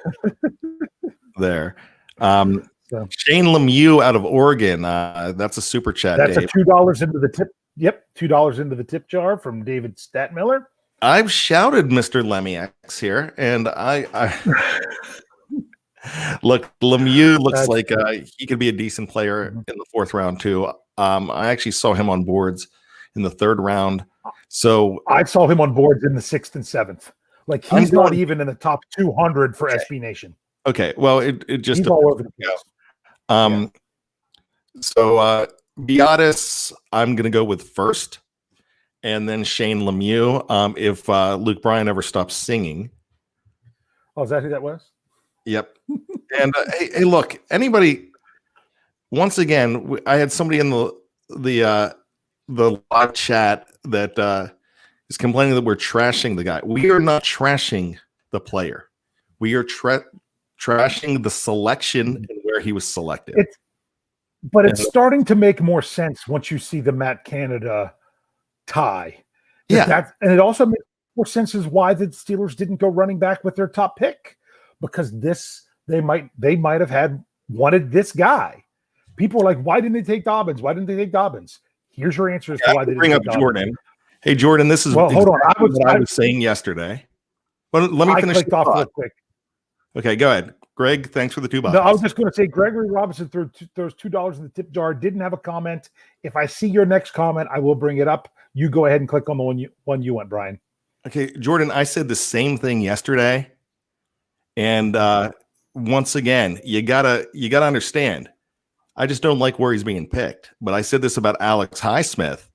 there. Shane Lemieux out of Oregon. That's a super chat. That's Dave. a $2 into the tip. Yep, $2 into the tip jar from David Statmiller. I've shouted Mr. Lemieux here, and I look, Lemieux looks like he could be a decent player in the fourth round too. I actually saw him on boards in the third round. So I saw him on boards in the 6th and 7th. Like he's not even in the top 200 for SB Nation. Okay, well it just he's all over the place. So Beatis, I'm going to go with first, and then Shane Lemieux. If Luke Bryan ever stops singing. Oh, is that who that was? Yep. And hey, look, anybody. Once again, I had somebody in the live chat that is complaining that we're trashing the guy. We are not trashing the player. We are trashing the selection and where he was selected. It's starting to make more sense once you see the Matt Canada tie. And it also makes more sense as why the Steelers didn't go running back with their top pick, because they might have wanted this guy. People were like, why didn't they take Dobbins? Why didn't they take Dobbins? Here's your answer as to why they didn't bring up Dobbins. Jordan. Hey Jordan, this is hold on. I was saying yesterday. But let me finish. Clicked off real quick. Okay, go ahead. Greg, thanks for the $2. No, I was just going to say Gregory Robinson throws $2 in the tip jar. Didn't have a comment. If I see your next comment, I will bring it up. You go ahead and click on the one you want, Brian. Okay, Jordan, I said the same thing yesterday. And once again, you gotta understand. I just don't like where he's being picked. But I said this about Alex Highsmith.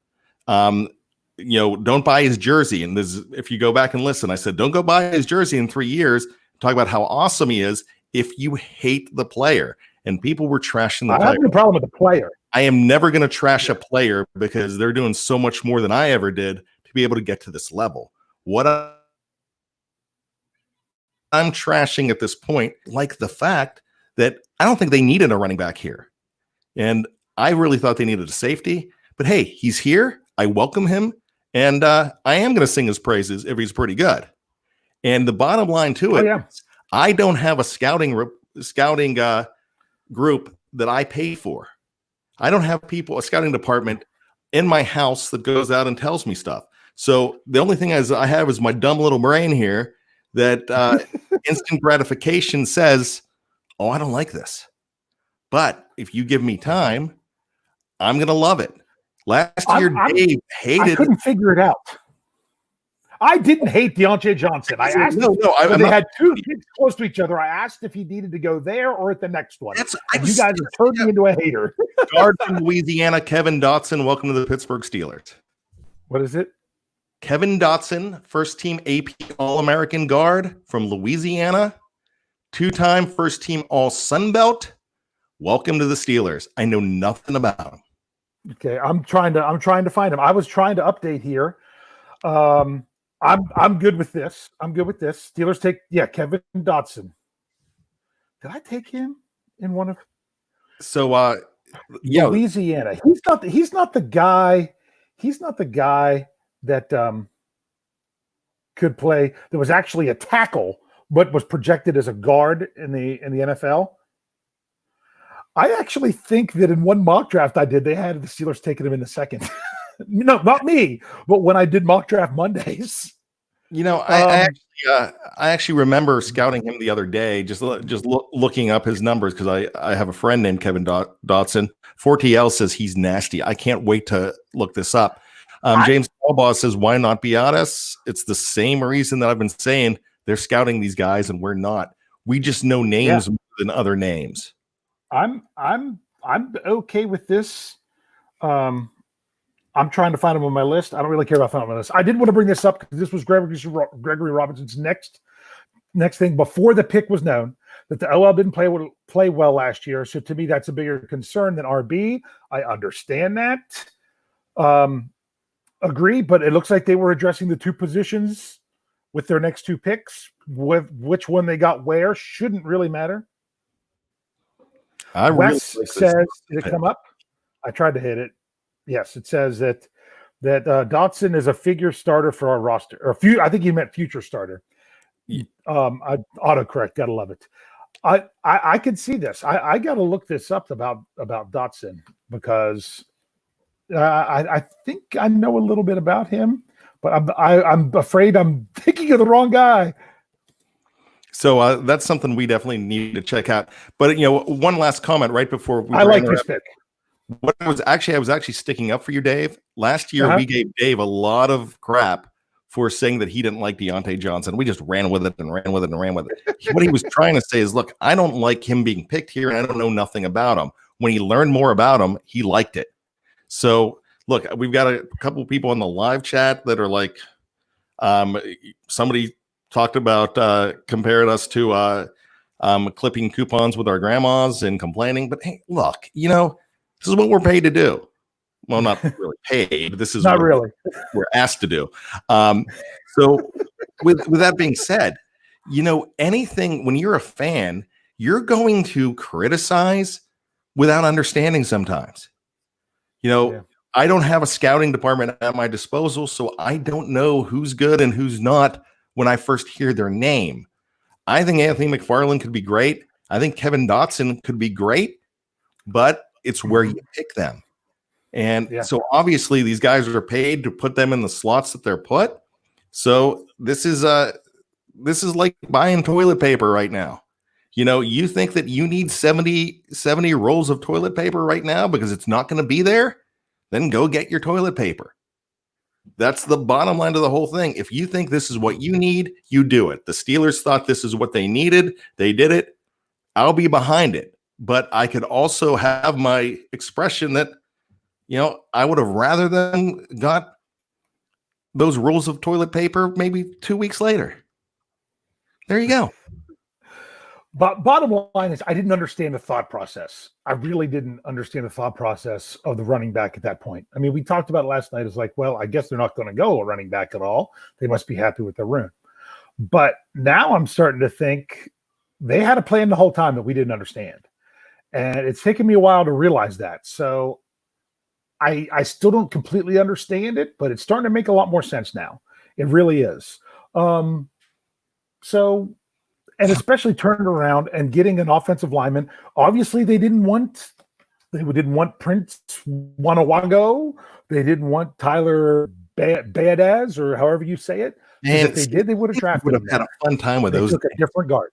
Don't buy his jersey. And if you go back and listen, I said, don't go buy his jersey in 3 years. Talk about how awesome he is if you hate the player. And people were trashing the player. I have no problem with the player. I am never going to trash a player because they're doing so much more than I ever did to be able to get to this level. What I'm trashing at this point, like the fact that I don't think they needed a running back here. And I really thought they needed a safety. But hey, he's here. I welcome him. And I am going to sing his praises if he's pretty good. And the bottom line to it, I don't have a scouting group that I pay for. I don't have a scouting department in my house that goes out and tells me stuff. So the only thing I have is my dumb little brain here that instant gratification says, oh, I don't like this. But if you give me time, I'm going to love it. Last year, Dave hated. I couldn't figure it out. I didn't hate Deontay Johnson. I asked they had two kids close to each other. I asked if he needed to go there or at the next one. You guys have turned me into a hater. Guard from Louisiana, Kevin Dotson. Welcome to the Pittsburgh Steelers. What is it? Kevin Dotson, first-team AP All-American guard from Louisiana, two-time first-team All-Sun Belt. Welcome to the Steelers. I know nothing about him. Okay, I'm trying to find him. I was trying to update here. I'm good with this. Steelers take Kevin Dotson. Did I take him in one of? So Louisiana. He's not the guy. He's not the guy that could play. There was actually a tackle, but was projected as a guard in the NFL. I actually think that in one mock draft I did, they had the Steelers taking him in the second. No, not me, but when I did mock draft Mondays. I actually remember scouting him the other day, just looking up his numbers because I have a friend named Kevin Dotson. 4TL says he's nasty. I can't wait to look this up. James Albaugh says, why not be honest? It's the same reason that I've been saying they're scouting these guys and we're not. We just know names more than other names. I'm okay with this. I'm trying to find him on my list. I don't really care about finding him on my list. I did want to bring this up because this was Gregory Robinson's next thing before the pick was known, that the OL didn't play well last year. So to me, that's a bigger concern than RB. I understand that. Agree, but it looks like they were addressing the two positions with their next two picks. With which one they got where shouldn't really matter. Wes says, did it come up? I tried to hit it. Yes, it says that Dotson is a figure starter for our roster. I think he meant future starter. I autocorrect, gotta love it. I can see this. I gotta look this up about Dotson because I think I know a little bit about him, but I'm afraid I'm thinking of the wrong guy. So that's something we definitely need to check out. But one last comment right before we. I like this pick. I was actually sticking up for you, Dave. Last year, we gave Dave a lot of crap for saying that he didn't like Deontay Johnson. We just ran with it. What he was trying to say is, look, I don't like him being picked here, and I don't know nothing about him. When he learned more about him, he liked it. So, look, we've got a couple people in the live chat that are like, somebody talked about comparing us to clipping coupons with our grandmas and complaining. But hey, look, this is what we're paid to do. Well, not really paid, but this is not what really we're asked to do. So with that being said, anything, when you're a fan, you're going to criticize without understanding sometimes. I don't have a scouting department at my disposal, so I don't know who's good and who's not when I first hear their name. I think Anthony McFarland could be great. I think Kevin Dotson could be great, but it's where you pick them. And so obviously these guys are paid to put them in the slots that they're put. So this is like buying toilet paper right now. You think that you need 70 rolls of toilet paper right now because it's not going to be there, then go get your toilet paper. That's the bottom line to the whole thing. If you think this is what you need, you do it. The Steelers thought this is what they needed. They did it. I'll be behind it. But I could also have my expression that, I would have rather than got those rolls of toilet paper maybe 2 weeks later. There you go. But bottom line is, I didn't understand the thought process. I really didn't understand the thought process of the running back at that point. I mean, we talked about it last night. It's like, well, I guess they're not going to go a running back at all. They must be happy with their room. But now I'm starting to think they had a plan the whole time that we didn't understand. And it's taken me a while to realize that. So I still don't completely understand it, but it's starting to make a lot more sense now. It really is. And especially turning around and getting an offensive lineman. Obviously, they didn't want Prince Wanawago. They didn't want Tyler Badaz, or however you say it. And if they did, they would have drafted would him. have had a fun time with those. Took a different guard.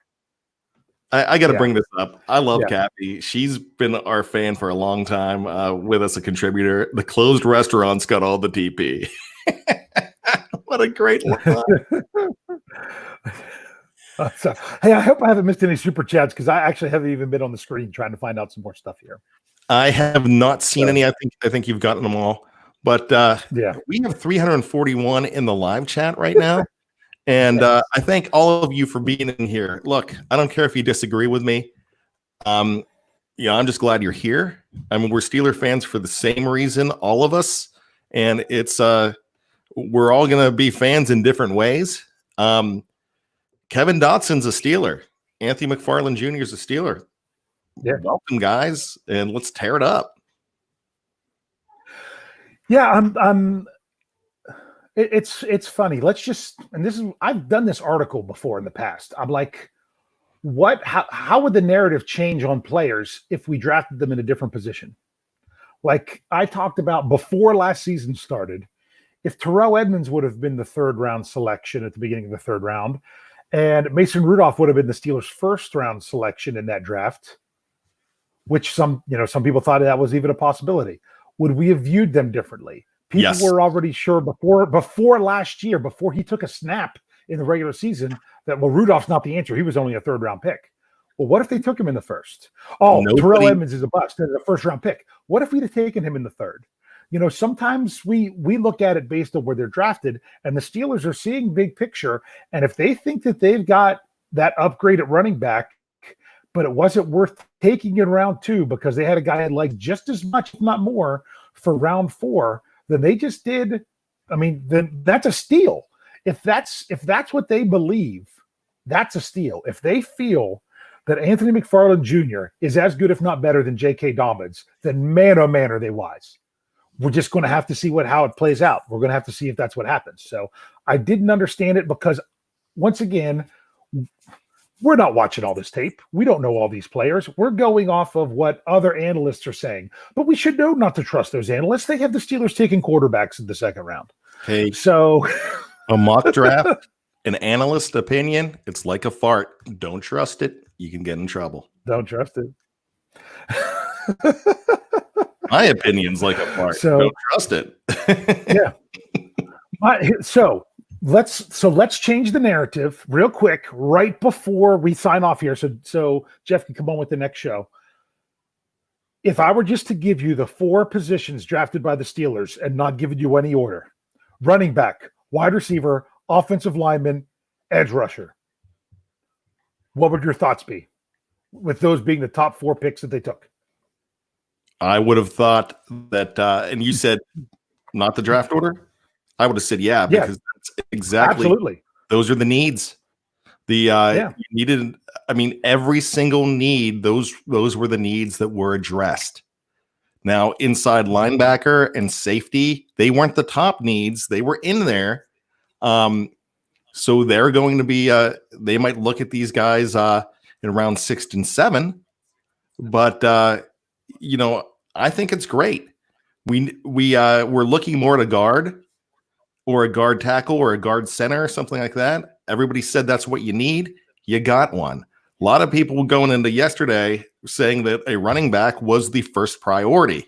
I got to bring this up. I love Cappy. She's been our fan for a long time, with us, a contributor. The closed restaurants got all the TP. What a great line. So, hey, I hope I haven't missed any super chats, because I actually haven't even been on the screen trying to find out some more stuff here. I have not seen any. I think you've gotten them all. But we have 341 in the live chat right now. And I thank all of you for being in here. Look, I don't care if you disagree with me. I'm just glad you're here. I mean, we're Steeler fans for the same reason, all of us. And it's we're all going to be fans in different ways. Kevin Dotson's a Steeler. Anthony McFarland Jr. is a Steeler. Yeah. Welcome, guys, and let's tear it up. Yeah, it's funny. I've done this article before in the past. I'm like, how would the narrative change on players if we drafted them in a different position? Like I talked about before last season started, if Terrell Edmonds would have been the third round selection at the beginning of the third round, and Mason Rudolph would have been the Steelers' first round selection in that draft, which some people thought that was even a possibility. Would we have viewed them differently? People were already sure before last year, before he took a snap in the regular season, that, well, Rudolph's not the answer. He was only a third round pick. Well, what if they took him in the first? Oh, Terrell Edmonds is a bust. They're the first round pick. What if we'd have taken him in the third? Sometimes we look at it based on where they're drafted, and the Steelers are seeing big picture. And if they think that they've got that upgrade at running back, but it wasn't worth taking in round 2 because they had a guy like just as much, if not more, for round 4 than they just did, I mean, then that's a steal. If that's what they believe, that's a steal. If they feel that Anthony McFarland Jr. is as good, if not better, than J.K. Dobbins, then man, oh man, are they wise. We're just going to have to see how it plays out. We're going to have to see if that's what happens. So I didn't understand it because, once again, we're not watching all this tape. We don't know all these players. We're going off of what other analysts are saying. But we should know not to trust those analysts. They have the Steelers taking quarterbacks in the second round. Hey, so a mock draft, an analyst opinion, it's like a fart. Don't trust it. You can get in trouble. Don't trust it. My opinion's like a fart. So, don't trust it. Yeah. So let's change the narrative real quick right before we sign off here. So Jeff can come on with the next show. If I were just to give you the 4 positions drafted by the Steelers and not giving you any order: running back, wide receiver, offensive lineman, edge rusher, what would your thoughts be with those being the top 4 picks that they took? I would have thought that, and you said not the draft order. I would have said, because that's exactly, absolutely, those are the needs. You needed, I mean, every single need, those were the needs that were addressed. Now, inside linebacker and safety, they weren't the top needs. They were in there. So they're going to be, they might look at these guys in round 6 and 7, but I think it's great. We're looking more at a guard or a guard tackle or a guard center or something like that. Everybody said that's what you need. You got one. A lot of people going into yesterday saying that a running back was the first priority.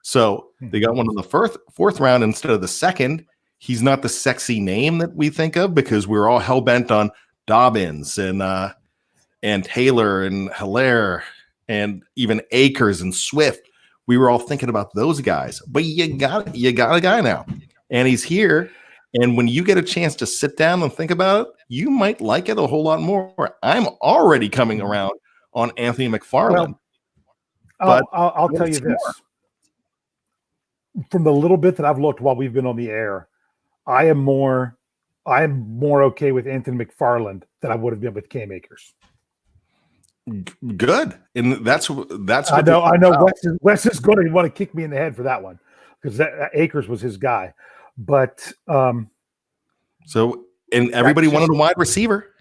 So they got one in the fourth round instead of the second. He's not the sexy name that we think of because we're all hell-bent on Dobbins and Taylor and Hilaire and even Akers and Swift. We were all thinking about those guys, but you got a guy now, and he's here, And when you get a chance to sit down and think about it, you might like it a whole lot more. I'm already coming around on Anthony McFarland. Well, I'll tell you this. From the little bit that I've looked while we've been on the air, I am more okay with Anthony McFarland than I would have been with Cam Akers. Good, and that's what I know. Wes is going to want to kick me in the head for that one because that Akers was his guy, but and everybody wanted a wide receiver.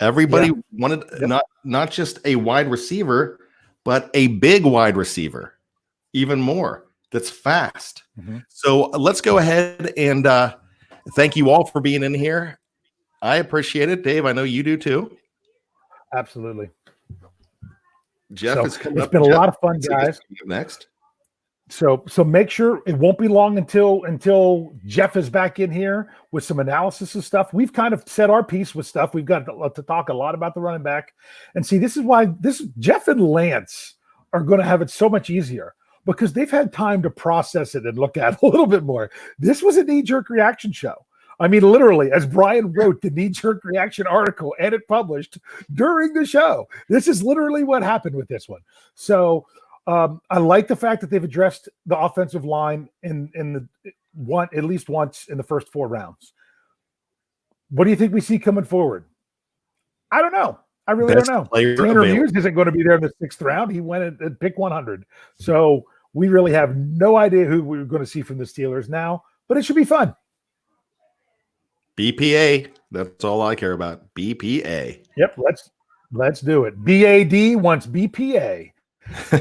Everybody wanted not just a wide receiver, but a big wide receiver, even more. That's fast. Mm-hmm. So let's go ahead and thank you all for being in here. I appreciate it, Dave. I know you do too. Absolutely. Jeff is coming up. It's been a lot of fun, guys. Next. So make sure it won't be long until Jeff is back in here with some analysis and stuff. We've kind of said our piece with stuff. We've got to talk a lot about the running back. And see, this is why Jeff and Lance are going to have it so much easier because they've had time to process it and look at it a little bit more. This was a knee-jerk reaction show. I mean, literally, as Bryan wrote the knee-jerk reaction article and it published during the show. This is literally what happened with this one. So I like the fact that they've addressed the offensive line in at least once in the first 4 rounds. What do you think we see coming forward? I don't know. I really don't know. Tanner Muse isn't going to be there in the 6th round. He went at pick 100. So we really have no idea who we're going to see from the Steelers now, but it should be fun. BPA. That's all I care about. BPA. Yep. Let's do it. BAD wants BPA.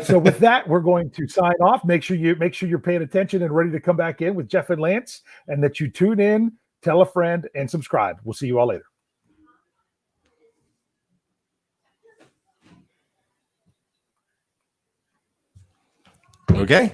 So with that, we're going to sign off. Make sure you're paying attention and ready to come back in with Jeff and Lance, and that you tune in, tell a friend, and subscribe. We'll see you all later. Okay.